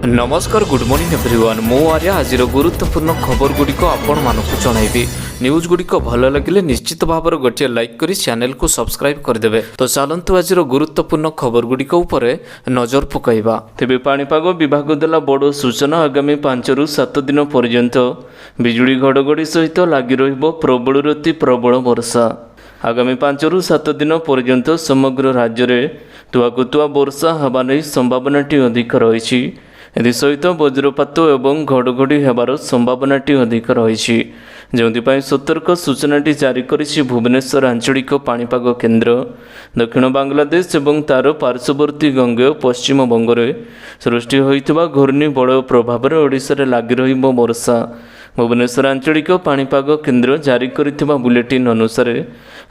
नमस्कार good morning everyone मो आर्य आज गुरुत्वपूर्ण खबर गुड़िक आपण मानक जनइबी न्यूज गुड़िक भल लगे निश्चित भाव गोटे लाइक करी चैनल को सब्सक्राइब करदे। तो चलतु आज गुरुत्वपूर्ण खबर गुड़िक नजर पकाइबा। तेबे पाणीपाग विभाग देला बड़ सूचना आगामी 5 ରୁ 7 दिन पर्यंत बिजुली घड़घड़ी सहित लगी रहिबो प्रबल अति प्रबल वर्षा। आगामी 5 ରୁ 7 दिन पर्यंत समग्र राज्य में तुआकुतुआ वर्षा हेबा नहीं संभावनाटी अधिक रही। एसहित वज्रपात एवं घड़घड़ी हेबार संभावनाटी अधिक रही, जो सतर्क सूचनाटी जारी करिछि भुवनेश्वर आंचलिक पाणीपाग केन्द्र। दक्षिण बांग्लादेश एवं तार पार्श्ववर्ती गंगेय पश्चिम बंगरे सृष्टि होइतिबा घूर्णिबलय प्रभाव में ओडिशा रे लागि रहिबो वर्षा। भुवनेश्वर आंचलिक पाणीपाग केन्द्र जारी करिथिबा बुलेटिन अनुसार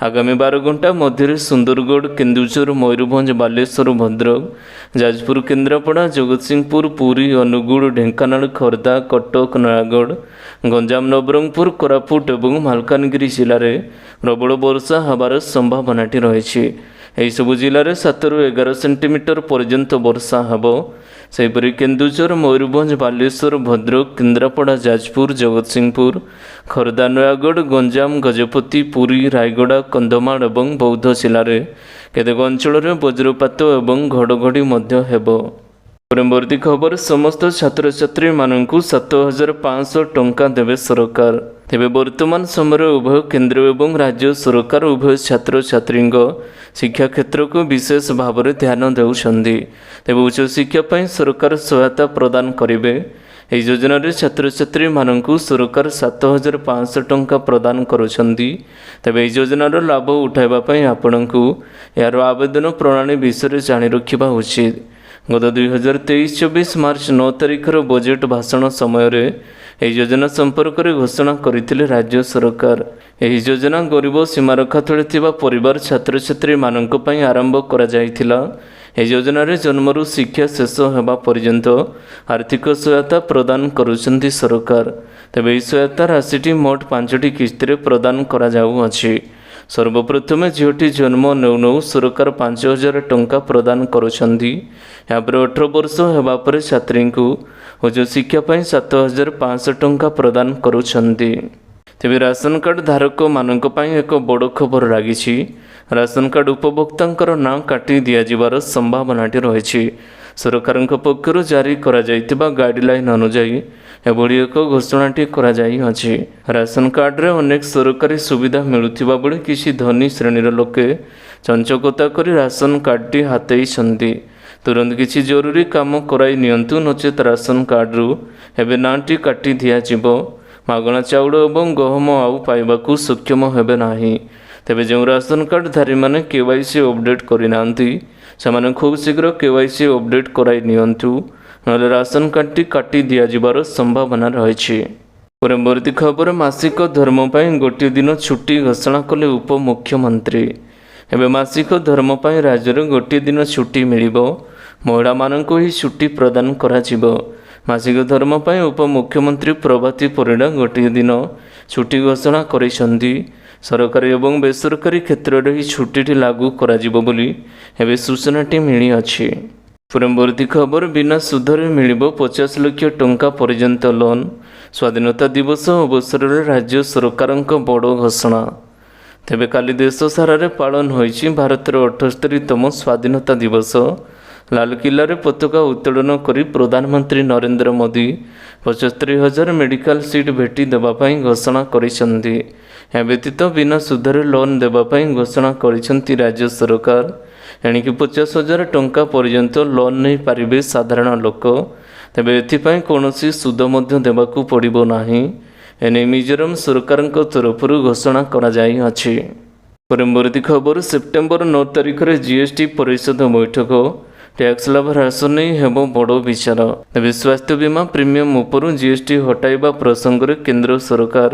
आगामी 12 घंटा मध्य सुंदरगढ़, केन्दुझर, मयूरभंज, बालेश्वर, भद्रक, जाजपुर, केन्द्रापड़ा, जगतसिंहपुर, पुरी, अनुगुल, ढेंकानाल, खोर्धा, कटक, नयागढ़, गंजाम, नवरंगपुर, कोरापुट और मालकानगिरी जिले में प्रबल वर्षा होबार संभावनाटी रही। यही सबु जिले में 7 ରୁ 11 सेंटीमीटर पर्यंत वर्षा हेबो। सेहीपरि केन्दुझर, मयूरभंज, बालेश्वर, भद्रक, केन्द्रापड़ा, जाजपुर, जगतसिंहपुर, खोर्धा, नयागढ़, गंजाम, गजपति, पुरी, रायगड़ा, कंधमाल और बौद्ध जिले में केतेक अंचल में वज्रपात और घड़घड़ी हेबो। परवर्ती खबर समस्त छात्र छात्री मानू 7,500 टंका देवे सरकार। तेबे वर्तमान समय उभय केंद्र एवं राज्य सरकार उभय छात्र छात्री शिक्षा क्षेत्र को विशेष भाव में ध्यान देउछंदी। तेबे उच्च शिक्षा पर सरकार सहायता प्रदान करेंगे। यह योजन छात्र छात्री मानू सरकार 7,500 टंका प्रदान करुछंदी। तेबे यह योजनार लाभ उठाइबापई आपणकु यार आवेदन प्रणाली विषय जानि रखिबा उचित। गत 2023-24 मार्च 9 तारिखर बजेट भाषण समय यह योजना संपर्क में घोषणा करथिले राज्य सरकार। यह योजना गरीब सीमारेखा तले थिबा परिवार छात्र छात्री मानक पई आरंभ करा जायथिला। यह योजना रे जन्मरू शिक्षा शेष हेबा पर्यंत आर्थिक सहायता प्रदान करुछंती सरकार। तेबे यह सहायता राशिटी मोट 5टी किस्ती प्रदान करा जाउअछि। सर्वप्रथमे झीटी जन्म नौ नौ सरकार 5,000 टंका प्रदान करुछंती। यापर 18 वर्ष हेबा परे छात्री को उच्च शिक्षा 7,500 टंका प्रदान करुछंती। तेबे राशन कार्ड धारक मानक पई एक बड़ खबर लागिछि। राशन कार्ड उपभोक्तांकर नाम काटी दिया जिबार संभावनाटी रही। सरकार पक्षर जारी करा जायतिबा गाइडलाइन अनुसार एभली एक घोषणाटी करा जाई अछि। राशन कार्ड रे अनेक सरकारी सुविधा मिलुथिबा बेले किसी धनी श्रेणीर लोके चंचकता करी राशन कार्डटी हातेइछंती। तुरंत किसी जरूरी काम कराई नियंतु, नचेत राशन कार्ड रु एबे नाटी काटी दिया जिवो। मागणा चाउल एवं गहम आउ पाइबाकू सक्षम हेबे नाही। तेबे जो राशन कार्ड धारी माने केवाईसी अपडेट करिनांती सेमाने खूब शीघ्र केवाईसी अपडेट कराई नियंतु, नले राशन कार्डटी काटी दिया जिबार संभावना रही। परवर्ती खबर मासिक धर्म पर गोटे दिन छुट्टी घोषणा कले उपमुख्यमंत्री। एवं मासिक धर्म पर राज्य में गोटे दिन छुट्टी मिलिबो। महिला मानक ही छुट्टी प्रदान करा जिवो। मासिक धर्म पर उपमुख्यमंत्री प्रभाती परिडा गोटे दिन छुट्टी घोषणा करिसेंती। सरकारी एवं बेसरकारी क्षेत्र में ही छुट्टी लागू करा जिवो बोली एवं सूचनाटी मिली अछि। परवर्ती खबर बिना सुधरे मिलिबो 50 लाख टंका पर्यंत लोन। स्वाधीनता दिवस अवसर में राज्य सरकार बड़ घोषणा। तेबे काली देश सारा पालन होइछि भारतर 78तम स्वाधीनता दिवस। लालकिल्ला रे पताका उत्तोलन करी प्रधानमंत्री नरेंद्र मोदी 75,000 मेडिकल सीट भेटी देवाई घोषणा करिसेंती। या व्यतीत बिना सुधरे लोन देवाई घोषणा करिसेंती राज्य सरकार। एणिकी 50,000 टंका पर्यंत लोन नहीं पारिबे साधारण लोक। तेबे एथिपाई कोनोसी सुद मध्य देबाकू पड़िबो नाही। एने मिजोरम सरकार तरफ घोषणा करा जाई अछि। परवर्ती खबर सेप्टेम्बर 9 तारिख रे जीएसटी परिषद बैठक। टैक्स लाभ ह्रास नहीं हेबो बड़ विचार। तेबे स्वास्थ्य बीमा प्रीमियम उपरू जीएसटी हटाइबा प्रसंग में केंद्र सरकार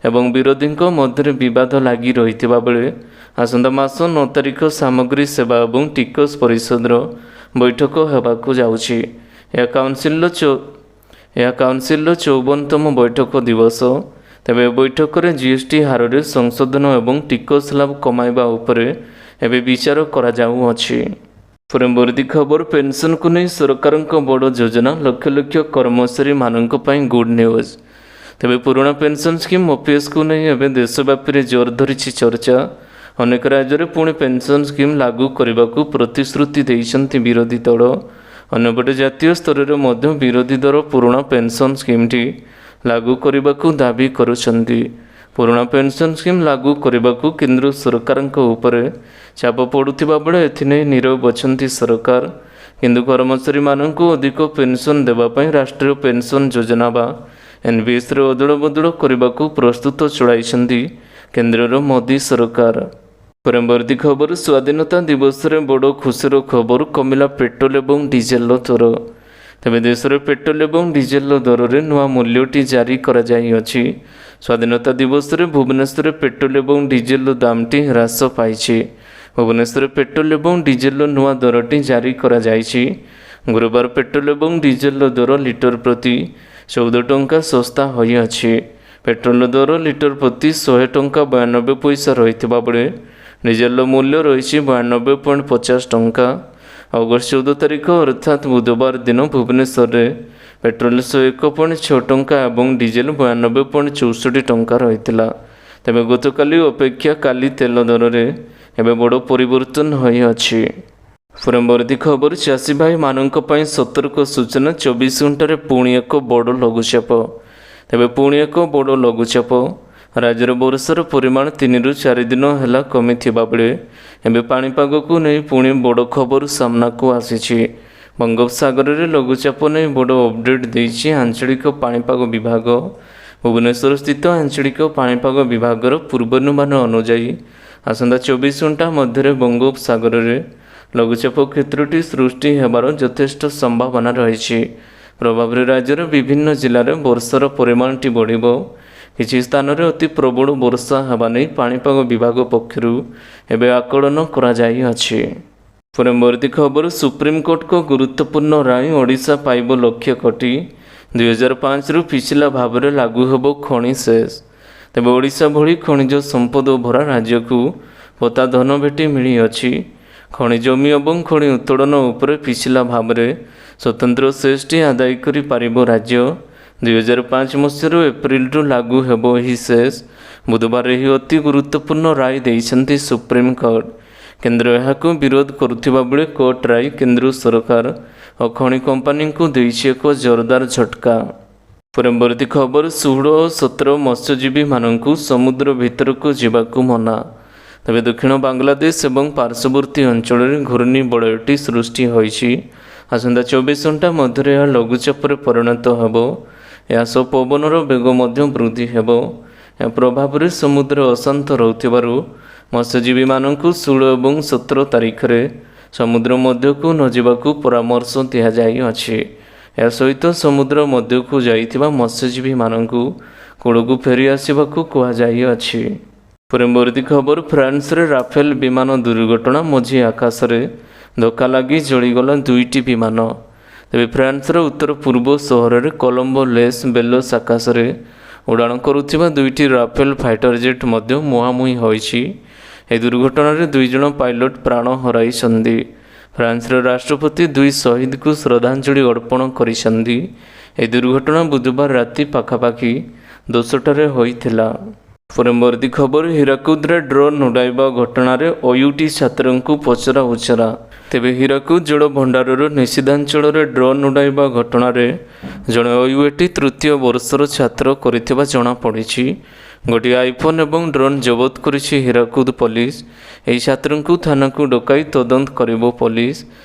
एवं विरोधी मध्य विवाद लगी रही बेले आसंता मास 9 तारिख सामग्री सेवा और टिकस परिषद बैठक होबाकू जाउछि। यह काउंसिल 54तम बैठक दिवस। तेबे बैठक में जीएसटी हार में संशोधन और टिकस लाभ कमाइबा उपरे एबे विचार करा जाउअछि। ପରବର୍ତ୍ତୀ ଖବର ପେନ୍ସନକୁ ନେଇ ସରକାରଙ୍କ ବଡ଼ ଯୋଜନା ଲକ୍ଷ ଲକ୍ଷ କର୍ମଚାରୀମାନଙ୍କ ପାଇଁ ଗୁଡ୍ ନ୍ୟୁଜ୍। ତେବେ ପୁରୁଣା ପେନ୍ସନ୍ ସ୍କିମ୍ ଓପିଏସ୍କୁ ନେଇ ଏବେ ଦେଶବ୍ୟାପୀରେ ଜୋର ଧରିଛି ଚର୍ଚ୍ଚା। ଅନେକ ରାଜ୍ୟରେ ପୁଣି ପେନ୍ସନ୍ ସ୍କିମ୍ ଲାଗୁ କରିବାକୁ ପ୍ରତିଶ୍ରୁତି ଦେଇଛନ୍ତି ବିରୋଧୀ ଦଳ। ଅନ୍ୟପଟେ ଜାତୀୟ ସ୍ତରରେ ମଧ୍ୟ ବିରୋଧୀ ଦଳ ପୁରୁଣା ପେନ୍ସନ୍ ସ୍କିମ୍ଟି ଲାଗୁ କରିବାକୁ ଦାବି କରୁଛନ୍ତି। ପୁରୁଣା ପେନ୍ସନ୍ ସ୍କିମ୍ ଲାଗୁ କରିବାକୁ କେନ୍ଦ୍ର ସରକାରଙ୍କ ଉପରେ ଚାପ ପଡ଼ୁଥିବା ବେଳେ ଏଥିନେଇ ନୀରବ ଅଛନ୍ତି ସରକାର। କିନ୍ତୁ କର୍ମଚାରୀମାନଙ୍କୁ ଅଧିକ ପେନ୍ସନ୍ ଦେବା ପାଇଁ ରାଷ୍ଟ୍ରୀୟ ପେନ୍ସନ୍ ଯୋଜନା ବା ଏନ୍ପିଏସ୍ରେ ଅଦଳ ବଦଳ କରିବାକୁ ପ୍ରସ୍ତୁତ ଚଳାଇଛନ୍ତି କେନ୍ଦ୍ରର ମୋଦି ସରକାର। ପରବର୍ତ୍ତୀ ଖବର ସ୍ୱାଧୀନତା ଦିବସରେ ବଡ଼ ଖୁସିର ଖବର କମିଲା ପେଟ୍ରୋଲ ଏବଂ ଡିଜେଲର ଦର। ତେବେ ଦେଶରେ ପେଟ୍ରୋଲ ଏବଂ ଡିଜେଲର ଦରରେ ନୂଆ ମୂଲ୍ୟଟି ଜାରି କରାଯାଇଅଛି। ସ୍ୱାଧୀନତା ଦିବସରେ ଭୁବନେଶ୍ୱରରେ ପେଟ୍ରୋଲ ଏବଂ ଡିଜେଲର ଦାମଟି ହ୍ରାସ ପାଇଛି। ଭୁବନେଶ୍ୱରରେ ପେଟ୍ରୋଲ ଏବଂ ଡିଜେଲର ନୂଆ ଦରଟି ଜାରି କରାଯାଇଛି। ଗୁରୁବାର ପେଟ୍ରୋଲ ଏବଂ ଡିଜେଲର ଦର ଲିଟର ପ୍ରତି 14 ଟଙ୍କା ଶସ୍ତା ହୋଇଅଛି। ପେଟ୍ରୋଲ ଦର ଲିଟର ପ୍ରତି 100 ଟଙ୍କା 92 ପଇସା ରହିଥିବା ବେଳେ ଡିଜେଲର ମୂଲ୍ୟ ରହିଛି 92.50 ଟଙ୍କା। ଅଗଷ୍ଟ 14 ତାରିଖ ଅର୍ଥାତ୍ ବୁଧବାର ଦିନ ଭୁବନେଶ୍ୱରରେ ପେଟ୍ରୋଲ 101.6 ଟଙ୍କା ଏବଂ ଡିଜେଲ 92.64 ଟଙ୍କା ରହିଥିଲା। ତେବେ ଗତକାଲି ଅପେକ୍ଷା କାଲି ତେଲ ଦରରେ ଏବେ ବଡ଼ ପରିବର୍ତ୍ତନ ହୋଇଅଛି। ପରବର୍ତ୍ତୀ ଖବର ଚାଷୀ ଭାଇମାନଙ୍କ ପାଇଁ ସତର୍କ ସୂଚନା 24 ଘଣ୍ଟାରେ ପୁଣି ଏକ ବଡ଼ ଲଘୁଚାପ। ତେବେ ପୁଣି ଏକ ବଡ଼ ଲଘୁଚାପ। ରାଜ୍ୟର ବର୍ଷାର ପରିମାଣ 3ରୁ 4 ଦିନ ହେଲା କମିଥିବା ବେଳେ ଏବେ ପାଣିପାଗକୁ ନେଇ ପୁଣି ବଡ଼ ଖବର ସାମ୍ନାକୁ ଆସିଛି। ବଙ୍ଗୋପସାଗରରେ ଲଘୁଚାପ ନେଇ ବଡ଼ ଅପଡେଟ୍ ଦେଇଛି ଆଞ୍ଚଳିକ ପାଣିପାଗ ବିଭାଗ। ଭୁବନେଶ୍ୱର ସ୍ଥିତ ଆଞ୍ଚଳିକ ପାଣିପାଗ ବିଭାଗର ପୂର୍ବାନୁମାନ ଅନୁଯାୟୀ ଆସନ୍ତା 24 ଘଣ୍ଟା ମଧ୍ୟରେ ବଙ୍ଗୋପସାଗରରେ ଲଘୁଚାପ କ୍ଷେତ୍ରଟି ସୃଷ୍ଟି ହେବାର ଯଥେଷ୍ଟ ସମ୍ଭାବନା ରହିଛି। ପ୍ରଭାବରେ ରାଜ୍ୟର ବିଭିନ୍ନ ଜିଲ୍ଲାରେ ବର୍ଷାର ପରିମାଣଟି ବଢ଼ିବ। କିଛି ସ୍ଥାନରେ ଅତି ପ୍ରବଳ ବର୍ଷା ହେବା ନେଇ ପାଣିପାଗ ବିଭାଗ ପକ୍ଷରୁ ଏବେ ଆକଳନ କରାଯାଇଅଛି। ପରବର୍ତ୍ତୀ ଖବର ସୁପ୍ରିମକୋର୍ଟଙ୍କ ଗୁରୁତ୍ୱପୂର୍ଣ୍ଣ ରାୟ ଓଡ଼ିଶା ପାଇବ ଲକ୍ଷ କୋଟି। 2005ରୁ ପିଛିଲା ଭାବରେ ଲାଗୁ ହେବ ଖଣି ସେସ୍। ତେବେ ଓଡ଼ିଶା ଭଳି ଖଣିଜ ସମ୍ପଦ ଭରା ରାଜ୍ୟକୁ ପତା ଧନ ଭେଟି ମିଳିଅଛି। ଖଣି ଜମି ଏବଂ ଖଣି ଉତ୍ତୋଳନ ଉପରେ ପିଛିଲା ଭାବରେ ସ୍ୱତନ୍ତ୍ର ସେସ୍ଟି ଆଦାୟ କରିପାରିବ ରାଜ୍ୟ। 2005 ମସିହାରୁ ଏପ୍ରିଲରୁ ଲାଗୁ ହେବ ଏହି ସେସ୍। ବୁଧବାର ଏହି ଅତି ଗୁରୁତ୍ୱପୂର୍ଣ୍ଣ ରାୟ ଦେଇଛନ୍ତି ସୁପ୍ରିମକୋର୍ଟ। କେନ୍ଦ୍ର ଏହାକୁ ବିରୋଧ କରୁଥିବା ବେଳେ କୋର୍ଟ ରାୟ କେନ୍ଦ୍ର ସରକାର ଓ ଖଣି କମ୍ପାନୀଙ୍କୁ ଦେଇଛି ଏକ ଜୋରଦାର ଝଟକା। ପରବର୍ତ୍ତୀ ଖବର 16 ଓ 17 ମତ୍ସ୍ୟଜୀବୀମାନଙ୍କୁ ସମୁଦ୍ର ଭିତରକୁ ଯିବାକୁ ମନା। ତେବେ ଦକ୍ଷିଣ ବାଂଲାଦେଶ ଏବଂ ପାର୍ଶ୍ୱବର୍ତ୍ତୀ ଅଞ୍ଚଳରେ ଘୂର୍ଣ୍ଣିବଳୟଟି ସୃଷ୍ଟି ହୋଇଛି। ଆସନ୍ତା 24 ଘଣ୍ଟା ମଧ୍ୟରେ ଏହା ଲଘୁଚାପରେ ପରିଣତ ହେବ। ଏହା ସହ ପବନର ବେଗ ମଧ୍ୟ ବୃଦ୍ଧି ହେବ। ଏହା ପ୍ରଭାବରେ ସମୁଦ୍ର ଅଶାନ୍ତ ରହୁଥିବାରୁ ମତ୍ସ୍ୟଜୀବୀମାନଙ୍କୁ 16 ଏବଂ 17 ତାରିଖରେ ସମୁଦ୍ର ମଧ୍ୟକୁ ନ ଯିବାକୁ ପରାମର୍ଶ ଦିଆଯାଇଅଛି। ଏହା ସହିତ ସମୁଦ୍ର ମଧ୍ୟକୁ ଯାଇଥିବା ମତ୍ସ୍ୟଜୀବୀମାନଙ୍କୁ କୂଳକୁ ଫେରି ଆସିବାକୁ କୁହାଯାଇଅଛି। ପରବର୍ତ୍ତୀ ଖବର ଫ୍ରାନ୍ସରେ ରାଫେଲ ବିମାନ ଦୁର୍ଘଟଣା ମଝି ଆକାଶରେ ଧକ୍କା ଲାଗି ଜଳିଗଲା 2ଟି ବିମାନ। ତେବେ ଫ୍ରାନ୍ସର ଉତ୍ତର ପୂର୍ବ ସହରରେ କଲମ୍ବୋ ଲେସ୍ ବେଲସ୍ ଆକାଶରେ ଉଡ଼ାଣ କରୁଥିବା 2ଟି ରାଫେଲ ଫାଇଟର ଜେଟ୍ ମଧ୍ୟ ମୁହାଁମୁହିଁ ହୋଇଛି। ଏହି ଦୁର୍ଘଟଣାରେ 2 ଜଣ ପାଇଲଟ ପ୍ରାଣ ହରାଇଛନ୍ତି। ଫ୍ରାନ୍ସର ରାଷ୍ଟ୍ରପତି 2 ଶହୀଦଙ୍କୁ ଶ୍ରଦ୍ଧାଞ୍ଜଳି ଅର୍ପଣ କରିଛନ୍ତି। ଏହି ଦୁର୍ଘଟଣା ବୁଧବାର ରାତି ପାଖାପାଖି 10ଟାରେ ହୋଇଥିଲା। ପରବର୍ତ୍ତୀ ଖବର ହୀରାକୁଦରେ ଡ୍ରୋନ୍ ଉଡ଼ାଇବା ଘଟଣାରେ OUT ଛାତ୍ରଙ୍କୁ ପଚରା ଉଚରା। ତେବେ ହୀରାକୁଦ ଜଳ ଭଣ୍ଡାରର ନିଷିଦ୍ଧାଞ୍ଚଳରେ ଡ୍ରୋନ୍ ଉଡ଼ାଇବା ଘଟଣାରେ ଜଣେ OUT ତୃତୀୟ ବର୍ଷର ଛାତ୍ର କରିଥିବା ଜଣାପଡ଼ିଛି। ଗୋଟିଏ ଆଇଫୋନ୍ ଏବଂ ଡ୍ରୋନ୍ ଜବତ କରିଛି ହୀରାକୁଦ ପୋଲିସ। ଏହି ଛାତ୍ରଙ୍କୁ ଥାନାକୁ ଡକାଇ ତଦନ୍ତ କରିବ ପୋଲିସ।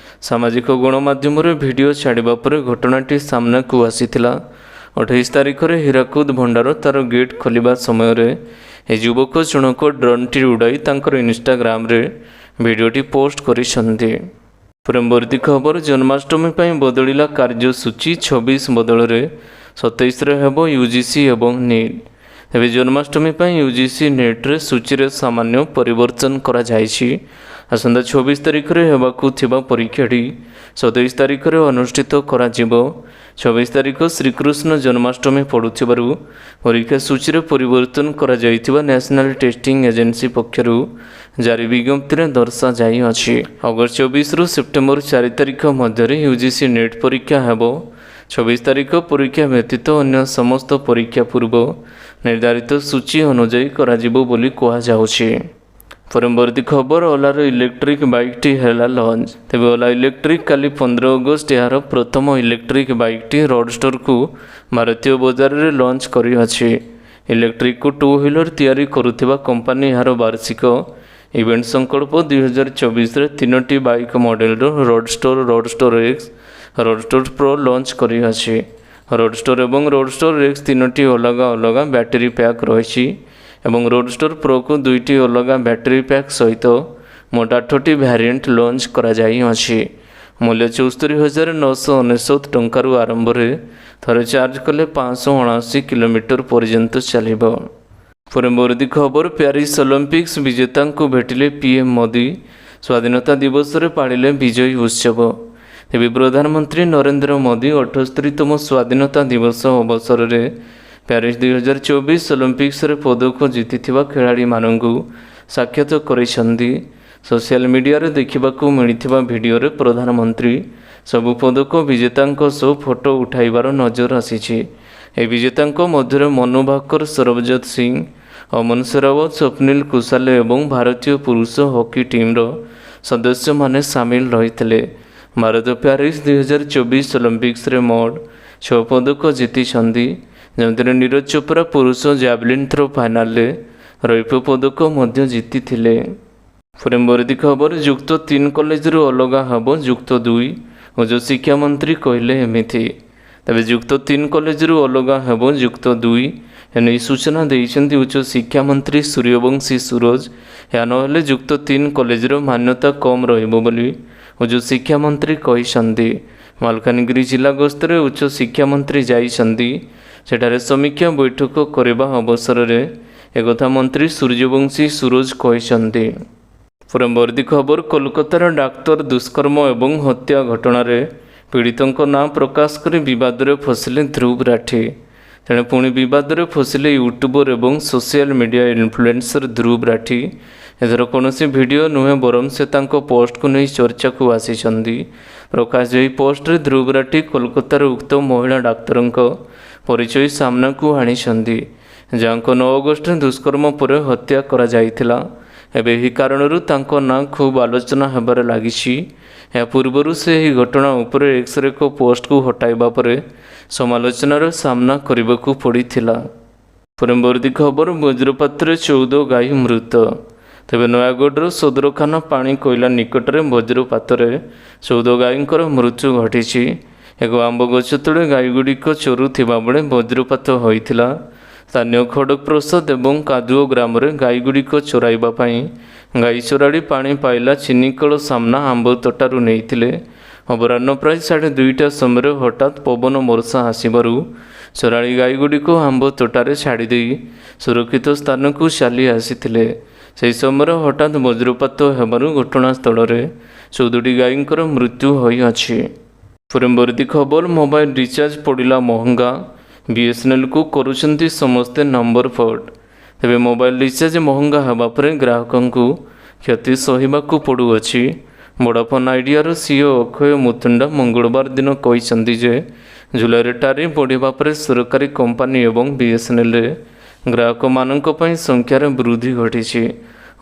ସାମାଜିକ ଗଣମାଧ୍ୟମରେ ଭିଡ଼ିଓ ଛାଡ଼ିବା ପରେ ଘଟଣାଟି ସାମ୍ନାକୁ ଆସିଥିଲା। 28 ତାରିଖରେ ହୀରାକୁଦ ଭଣ୍ଡାର ତା'ର ଗେଟ୍ ଖୋଲିବା ସମୟରେ ଏହି ଯୁବକ ଜଣକ ଡ୍ରୋନ୍ଟି ଉଡ଼ାଇ ତାଙ୍କର ଇନଷ୍ଟାଗ୍ରାମରେ ଭିଡ଼ିଓଟି ପୋଷ୍ଟ କରିଛନ୍ତି। ପରବର୍ତ୍ତୀ ଖବର ଜନ୍ମାଷ୍ଟମୀ ପାଇଁ ବଦଳିଲା କାର୍ଯ୍ୟସୂଚୀ। 26 ବଦଳରେ 27ରେ ହେବ UGC ଏବଂ NEET। ଏବେ ଜନ୍ମାଷ୍ଟମୀ ପାଇଁ UGC NEETରେ ସୂଚୀରେ ସାମାନ୍ୟ ପରିବର୍ତ୍ତନ କରାଯାଇଛି। ଆସନ୍ତା 24 ତାରିଖରେ ହେବାକୁ ଥିବା ପରୀକ୍ଷାଟି 27 ତାରିଖରେ ଅନୁଷ୍ଠିତ କରାଯିବ। 26 ତାରିଖ ଶ୍ରୀକୃଷ୍ଣ ଜନ୍ମାଷ୍ଟମୀ ପଡ଼ୁଥିବାରୁ ପରୀକ୍ଷା ସୂଚୀରେ ପରିବର୍ତ୍ତନ କରାଯାଇଥିବା ନ୍ୟାସନାଲ ଟେଷ୍ଟିଂ ଏଜେନ୍ସି ପକ୍ଷରୁ ଜାରି ବିଜ୍ଞପ୍ତିରେ ଦର୍ଶାଯାଇଅଛି। ଅଗଷ୍ଟ 24ରୁ ସେପ୍ଟେମ୍ବର 4 ତାରିଖ ମଧ୍ୟରେ ୟୁଜିସି ନେଟ୍ ପରୀକ୍ଷା ହେବ। 26 ତାରିଖ ପରୀକ୍ଷା ବ୍ୟତୀତ ଅନ୍ୟ ସମସ୍ତ ପରୀକ୍ଷା ପୂର୍ବ ନିର୍ଦ୍ଧାରିତ ସୂଚୀ ଅନୁଯାୟୀ କରାଯିବ ବୋଲି କୁହାଯାଉଛି। ପରବର୍ତ୍ତୀ ଖବର, ଓଲାର ଇଲେକ୍ଟ୍ରିକ୍ ବାଇକ୍ଟି ହେଲା ଲଞ୍ଚ। ତେବେ ଓଲା ଇଲେକ୍ଟ୍ରିକ୍ କାଲି 15 ଅଗଷ୍ଟ ଏହାର ପ୍ରଥମ ଇଲେକ୍ଟ୍ରିକ୍ ବାଇକ୍ଟି ରୋଡଷ୍ଟରକୁ ଭାରତୀୟ ବଜାରରେ ଲଞ୍ଚ କରିଅଛି। ଇଲେକ୍ଟ୍ରିକ୍କୁ ଟୁ ହ୍ୱିଲର ତିଆରି କରୁଥିବା କମ୍ପାନୀ ଏହାର ବାର୍ଷିକ ଇଭେଣ୍ଟ ସଂକଳ୍ପ 2024ରେ 3ଟି ବାଇକ୍ ମଡେଲର ରୋଡଷ୍ଟର ଏକ୍ସ, ରୋଡଷ୍ଟର ପ୍ରୋ ଲଞ୍ଚ କରିଅଛି। ରୋଡଷ୍ଟର ଏବଂ ରୋଡଷ୍ଟର ଏକ୍ସ 3ଟି ଅଲଗା ଅଲଗା ବ୍ୟାଟେରୀ ପ୍ୟାକ୍ ରହିଛି ଏବଂ ରୋଡଷ୍ଟର ପ୍ରୋକୁ 2ଟି ଅଲଗା ବ୍ୟାଟେରୀ ପ୍ୟାକ୍ ସହିତ ମୋଟ 8ଟି ଭ୍ୟାରିଏଣ୍ଟ ଲଞ୍ଚ କରାଯାଇଅଛି। ମୂଲ୍ୟ 74,999 ଟଙ୍କାରୁ ଆରମ୍ଭରେ ଥରେ ଚାର୍ଜ କଲେ 579 କିଲୋମିଟର ପର୍ଯ୍ୟନ୍ତ ଚାଲିବ। ପରବର୍ତ୍ତୀ ଖବର, ପ୍ୟାରିସ୍ ଅଲିମ୍ପିକ୍ସ ବିଜେତାଙ୍କୁ ଭେଟିଲେ ପିଏମ୍ ମୋଦି। ସ୍ୱାଧୀନତା ଦିବସରେ ପାଳିଲେ ବିଜୟୀ ଉତ୍ସବ। ତେବେ ପ୍ରଧାନମନ୍ତ୍ରୀ ନରେନ୍ଦ୍ର ମୋଦି 78ତମ ସ୍ୱାଧୀନତା ଦିବସ ଅବସରରେ ପ୍ୟାରିସ୍ 2024 ଅଲିମ୍ପିକ୍ସରେ ପଦକ ଜିତିଥିବା ଖେଳାଳିମାନଙ୍କୁ ସାକ୍ଷାତ କରିଛନ୍ତି। ସୋସିଆଲ ମିଡ଼ିଆରେ ଦେଖିବାକୁ ମିଳିଥିବା ଭିଡ଼ିଓରେ ପ୍ରଧାନମନ୍ତ୍ରୀ ସବୁ ପଦକ ବିଜେତାଙ୍କ ସହ ଫଟୋ ଉଠାଇବାର ନଜର ଆସିଛି। ଏହି ବିଜେତାଙ୍କ ମଧ୍ୟରେ ମନୁ ଭାକର, ସରବଜତ ସିଂ, ଅମନ ସେରାୱତ, ସ୍ୱପ୍ନିଲ କୁସାଲେ ଏବଂ ଭାରତୀୟ ପୁରୁଷ ହକି ଟିମ୍ର ସଦସ୍ୟମାନେ ସାମିଲ ରହିଥିଲେ। ଭାରତ ପ୍ୟାରିସ୍ 2024 ଅଲିମ୍ପିକ୍ସରେ ମୋଟ 6 ପଦକ ଜିତିଛନ୍ତି, ଯେଉଁଥିରେ ନୀରଜ ଚୋପ୍ରା ପୁରୁଷ ଜାଭଲିନ୍ ଥ୍ରୋ ଫାଇନାଲରେ ରୌପ୍ୟ ପଦକ ମଧ୍ୟ ଜିତିଥିଲେ। ପରବର୍ତ୍ତୀ ଖବର, ଯୁକ୍ତ 3 କଲେଜରୁ ଅଲଗା ହେବ ଯୁକ୍ତ 2, ଉଚ୍ଚ ଶିକ୍ଷାମନ୍ତ୍ରୀ କହିଲେ ଏମିତି। ତେବେ ଯୁକ୍ତ 3 କଲେଜରୁ ଅଲଗା ହେବ ଯୁକ୍ତ 2, ଏନେଇ ସୂଚନା ଦେଇଛନ୍ତି ଉଚ୍ଚ ଶିକ୍ଷାମନ୍ତ୍ରୀ ସୂର୍ଯ୍ୟବଂଶୀ ସୁରଜ। ଏହା ନହେଲେ ଯୁକ୍ତ 3 କଲେଜର ମାନ୍ୟତା କମ୍ ରହିବ ବୋଲି ଉଚ୍ଚ ଶିକ୍ଷାମନ୍ତ୍ରୀ କହିଛନ୍ତି। ମାଲକାନଗିରି ଜିଲ୍ଲା ଗସ୍ତରେ ଉଚ୍ଚ ଶିକ୍ଷାମନ୍ତ୍ରୀ ଯାଇଛନ୍ତି। ସେଠାରେ ସମୀକ୍ଷା ବୈଠକ କରିବା ଅବସରରେ ଏକଥା ମନ୍ତ୍ରୀ ସୂର୍ଯ୍ୟବଂଶୀ ସୁରଜ କହିଛନ୍ତି। ପରବର୍ତ୍ତୀ ଖବର, କୋଲକାତାର ଡାକ୍ତର ଦୁଷ୍କର୍ମ ଏବଂ ହତ୍ୟା ଘଟଣାରେ ପୀଡ଼ିତଙ୍କ ନାଁ ପ୍ରକାଶ କରି ବିବାଦରେ ଫସିଲେ ଧ୍ରୁବ ରାଠି। ତେଣେ ପୁଣି ବିବାଦରେ ଫସିଲେ ୟୁଟ୍ୟୁବର ଏବଂ ସୋସିଆଲ ମିଡ଼ିଆ ଇନଫ୍ଲୁଏନ୍ସର ଧ୍ରୁବ ରାଠି। ଏଥର କୌଣସି ଭିଡ଼ିଓ ନୁହେଁ, ବରଂ ସେ ତାଙ୍କ ପୋଷ୍ଟକୁ ନେଇ ଚର୍ଚ୍ଚାକୁ ଆସିଛନ୍ତି। ପ୍ରକାଶ ଏହି ପୋଷ୍ଟରେ ଧ୍ରୁବ ରାଠି କୋଲକାତାର ଉକ୍ତ ମହିଳା ଡାକ୍ତରଙ୍କ ପରିଚୟ ସାମ୍ନାକୁ ଆଣିଛନ୍ତି, ଯାହାଙ୍କ 9 ଅଗଷ୍ଟରେ ଦୁଷ୍କର୍ମ ପରେ ହତ୍ୟା କରାଯାଇଥିଲା। ଏବେ ଏହି କାରଣରୁ ତାଙ୍କ ନାଁ ଖୁବ୍ ଆଲୋଚନା ହେବାରେ ଲାଗିଛି। ଏହା ପୂର୍ବରୁ ସେ ଏହି ଘଟଣା ଉପରେ ଏକ୍ସରେ ଏକ ପୋଷ୍ଟକୁ ହଟାଇବା ପରେ ସମାଲୋଚନାର ସାମ୍ନା କରିବାକୁ ପଡ଼ିଥିଲା। ପରବର୍ତ୍ତୀ ଖବର, ବଜ୍ରପାତରେ 14 ଗାଈ ମୃତ। ତେବେ ନୟାଗଡ଼ର ସଦରଖାନା ପାଣି କୋଇଲା ନିକଟରେ ବଜ୍ରପାତରେ 14 ଗାଈଙ୍କର ମୃତ୍ୟୁ ଘଟିଛି। ଏକ ଆମ୍ବ ଗଛ ତଳେ ଗାଈଗୁଡ଼ିକ ଚରୁଥିବା ବେଳେ ବଜ୍ରପାତ ହୋଇଥିଲା। ସ୍ଥାନୀୟ ଖଡ଼ଗପ୍ରସାଦ ଏବଂ କାଦୁଅ ଗ୍ରାମରେ ଗାଈଗୁଡ଼ିକ ଚରାଇବା ପାଇଁ ଗାଈ ଚରାଳି ପାଣି ପାଇଲା ଚିନିକଳ ସାମ୍ନା ଆମ୍ବ ତୋଟାରୁ ନେଇଥିଲେ। ଅପରାହ୍ନ ପ୍ରାୟ 2:30 ସମୟରେ ହଠାତ୍ ପବନ ବର୍ଷା ଆସିବାରୁ ଚରାଳି ଗାଈଗୁଡ଼ିକ ଆମ୍ବ ତୋଟାରେ ଛାଡ଼ିଦେଇ ସୁରକ୍ଷିତ ସ୍ଥାନକୁ ଚାଲି ଆସିଥିଲେ। ସେହି ସମୟରେ ହଠାତ୍ ବଜ୍ରପାତ ହେବାରୁ ଘଟଣାସ୍ଥଳରେ 14ଟି ଗାଈଙ୍କର ମୃତ୍ୟୁ ହୋଇଅଛି। ପରବର୍ତ୍ତୀ ଖବର, ମୋବାଇଲ ରିଚାର୍ଜ ପଡ଼ିଲା ମହଙ୍ଗା। ବିଏସ୍ଏନ୍ଏଲ୍କୁ କରୁଛନ୍ତି ସମସ୍ତେ ନମ୍ବର ପୋର୍ଟ। ତେବେ ମୋବାଇଲ ରିଚାର୍ଜ ମହଙ୍ଗା ହେବା ପରେ ଗ୍ରାହକଙ୍କୁ କ୍ଷତି ସହିବାକୁ ପଡ଼ୁଅଛି। ଭୋଡାଫୋନ୍ ଆଇଡିଆର ସିଇଓ ଅକ୍ଷୟ ମୁଥୁଣ୍ଡା ମଙ୍ଗଳବାର ଦିନ କହିଛନ୍ତି ଯେ ଜୁଲାଇରେ ଟାରିଫ ବଢ଼ିବା ପରେ ସରକାରୀ କମ୍ପାନୀ ଏବଂ ବିଏସ୍ଏନ୍ଏଲ୍ରେ ଗ୍ରାହକମାନଙ୍କ ପାଇଁ ସଂଖ୍ୟାରେ ବୃଦ୍ଧି ଘଟିଛି।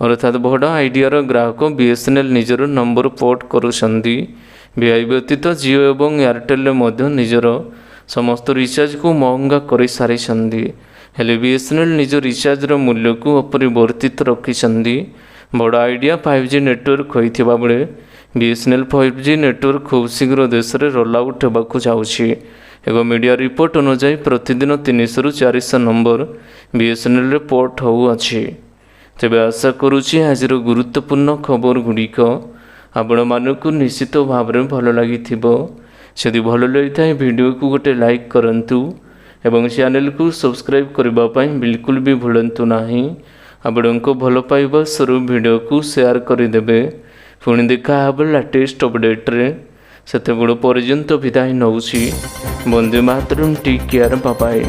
ଅର୍ଥାତ୍ ଭୋଡା ଆଇଡିଆର ଗ୍ରାହକ ବିଏସ୍ଏନ୍ଏଲ୍ ନିଜର ନମ୍ବର ପୋର୍ଟ କରୁଛନ୍ତି। ଭିଆଇ ବ୍ୟତୀତ ଜିଓ ଏବଂ ଏୟାରଟେଲରେ ମଧ୍ୟ ନିଜର ସମସ୍ତ ରିଚାର୍ଜକୁ ମହଙ୍ଗା କରିସାରିଛନ୍ତି। ହେଲେ ବିଏସ୍ଏନ୍ଏଲ୍ ନିଜ ରିଚାର୍ଜର ମୂଲ୍ୟକୁ ଅପରିବର୍ତ୍ତିତ ରଖିଛନ୍ତି। ଭୋଡା ଆଇଡିଆ 5G ନେଟୱାର୍କ ହୋଇଥିବା ବେଳେ ବିଏସ୍ଏନ୍ଏଲ୍ 5G ନେଟୱାର୍କ ଖୁବ୍ ଶୀଘ୍ର ଦେଶରେ ରୋଲ୍ ଆଉଟ୍ ହେବାକୁ ଯାଉଛି। ଏକ ମିଡ଼ିଆ ରିପୋର୍ଟ ଅନୁଯାୟୀ ପ୍ରତିଦିନ 300ରୁ 400 ନମ୍ବର ବିଏସ୍ଏନ୍ଏଲ୍ରେ ପୋର୍ଟ ହେଉଅଛି। ତେବେ ଆଶା କରୁଛି ଆଜିର ଗୁରୁତ୍ୱପୂର୍ଣ୍ଣ ଖବରଗୁଡ଼ିକ ଆପଣମାନଙ୍କୁ ନିଶ୍ଚିତ ଭାବରେ ଭଲ ଲାଗିଥିବ। ଯଦି ଭଲ ଲାଗିଥାଏ ଭିଡ଼ିଓକୁ ଗୋଟେ ଲାଇକ୍ କରନ୍ତୁ ଏବଂ ଚ୍ୟାନେଲକୁ ସବସ୍କ୍ରାଇବ୍ କରିବା ପାଇଁ ବିଲକୁଲ ବି ଭୁଲନ୍ତୁ ନାହିଁ। ଆପଣଙ୍କ ଭଲ ପାଇବା ସ୍ୱରୂପ ଭିଡ଼ିଓକୁ ସେୟାର କରିଦେବେ। ପୁଣି ଦେଖାହେବ ଲାଟେଷ୍ଟ ଅପଡ଼େଟ୍ରେ। ସେତେବେଳ ପର୍ଯ୍ୟନ୍ତ ବିଦାୟ ନେଉଛି। ବନ୍ଦେ ମାତରମ୍, ଟେକ୍ କେୟାର, ବାଏ ବାଏ।